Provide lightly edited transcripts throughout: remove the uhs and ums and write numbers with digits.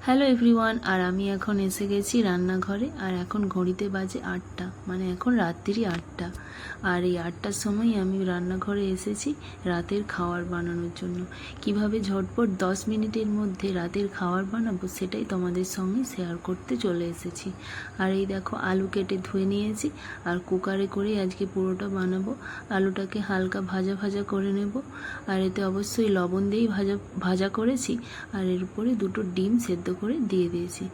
Hello everyone, আর আমি এখন এসে গেছি রান্নাঘরে। আর এখন ঘড়িতে বাজে 8টা, মানে এখন রাত্রি 8টা। আর এই 8টার সময় আমি রান্নাঘরে এসেছি রাতের খাবার বানানোর জন্য। কিভাবে ঝটপট 10 মিনিটের মধ্যে রাতের খাবার বানাবো সেটাই তোমাদের সঙ্গে শেয়ার করতে চলে এসেছি। আর এই দেখো, আলু কেটে ধুয়ে নিয়েছি আর কুকারে করে আজকে পুরোটা বানাবো। আলুটাকে হালকা ভাজা ভাজা করে নেব। আর এতে অবশ্যই লবণ দিয়েই ভাজা করেছি। আর এর উপরে দুটো ডিম সেদ্ধ করে দিয়ে দিয়েছি।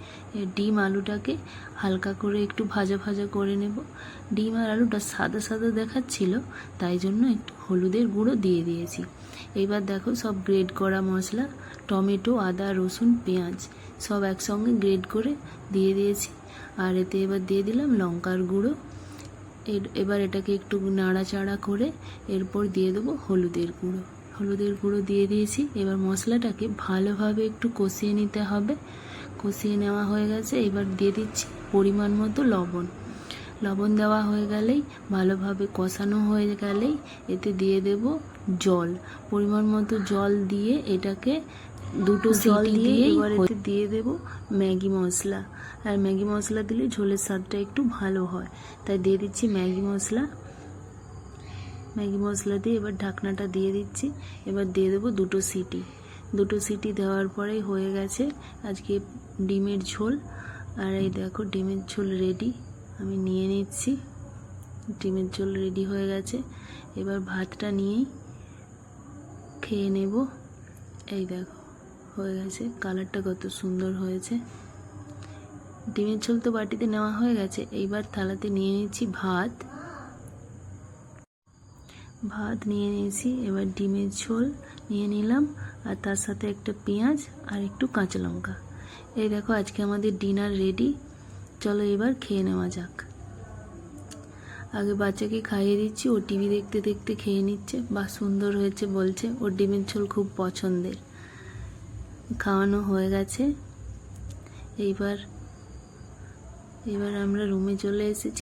ডিম আলুটাকে হালকা করে একটু ভাজা ভাজা করে নেব। ডিম আর আলুটা সাদা সাদা দেখাচ্ছিল, তাই জন্য একটু হলুদের গুঁড়ো দিয়ে দিয়েছি। এবার দেখো, সব গ্রেড করা মশলা, টমেটো, আদা, রসুন, পেঁয়াজ সব একসঙ্গে গ্রেড করে দিয়ে দিয়েছি। আর এতে এবার দিয়ে দিলাম লঙ্কার গুঁড়ো। এবার এটাকে একটু নাড়াচাড়া করে এরপর দিয়ে দেবো হলুদের গুঁড়ো দিয়ে দিয়েছি। এবার মশলাটাকে ভালোভাবে একটু কষিয়ে নিতে হবে। কষিয়ে নেওয়া হয়ে গেছে, এবার দিয়ে দিচ্ছি পরিমাণ মতো লবণ দেওয়া হয়ে গেলেই, ভালোভাবে কষানো হয়ে গেলেই এতে দিয়ে দেব জল। পরিমাণ মতো জল দিয়ে এটাকে দুটো সিটি দিয়ে এবার এতে দিয়ে দেব ম্যাগি মশলা। আর ম্যাগি মশলা দিলে ঝোলের স্বাদটা একটু ভালো হয়, তাই দিয়ে দিচ্ছি ম্যাগি মশলা দিয়ে এবার ঢাকনাটা দিয়ে দিচ্ছি। এবার দিয়ে দেবো দুটো সিটি দেওয়ার পরেই হয়ে গেছে আজকে ডিমের ঝোল। আর এই দেখো, ডিমের ঝোল রেডি, আমি নিয়ে নিচ্ছি। ডিমের ঝোল রেডি হয়ে গেছে, এবার ভাতটা নিয়েই খেয়ে নেব। এই দেখো, হয়ে গেছে, কালারটা কত সুন্দর হয়েছে। ডিমের ঝোল তো বাটিতে নেওয়া হয়ে গেছে, এইবার থালাতে নিয়ে নিচ্ছি ভাত নিয়ে নিয়েছি। এবার ডিমের ঝোল নিয়ে নিলাম, আর তার সাথে একটা পেঁয়াজ আর একটু কাঁচা লঙ্কা। এই দেখো, আজকে আমাদের ডিনার রেডি। চলো এবার খেয়ে নেওয়া যাক। আগে বাচ্চাকে খাইয়ে দিচ্ছি, ও টিভি দেখতে দেখতে খেয়ে নিচ্ছে। বা সুন্দর হয়েছে বলছে, ওর ডিমের ঝোল খুব পছন্দের। খাওয়ানো হয়ে গেছে, এইবার আমরা রুমে চলে এসেছি।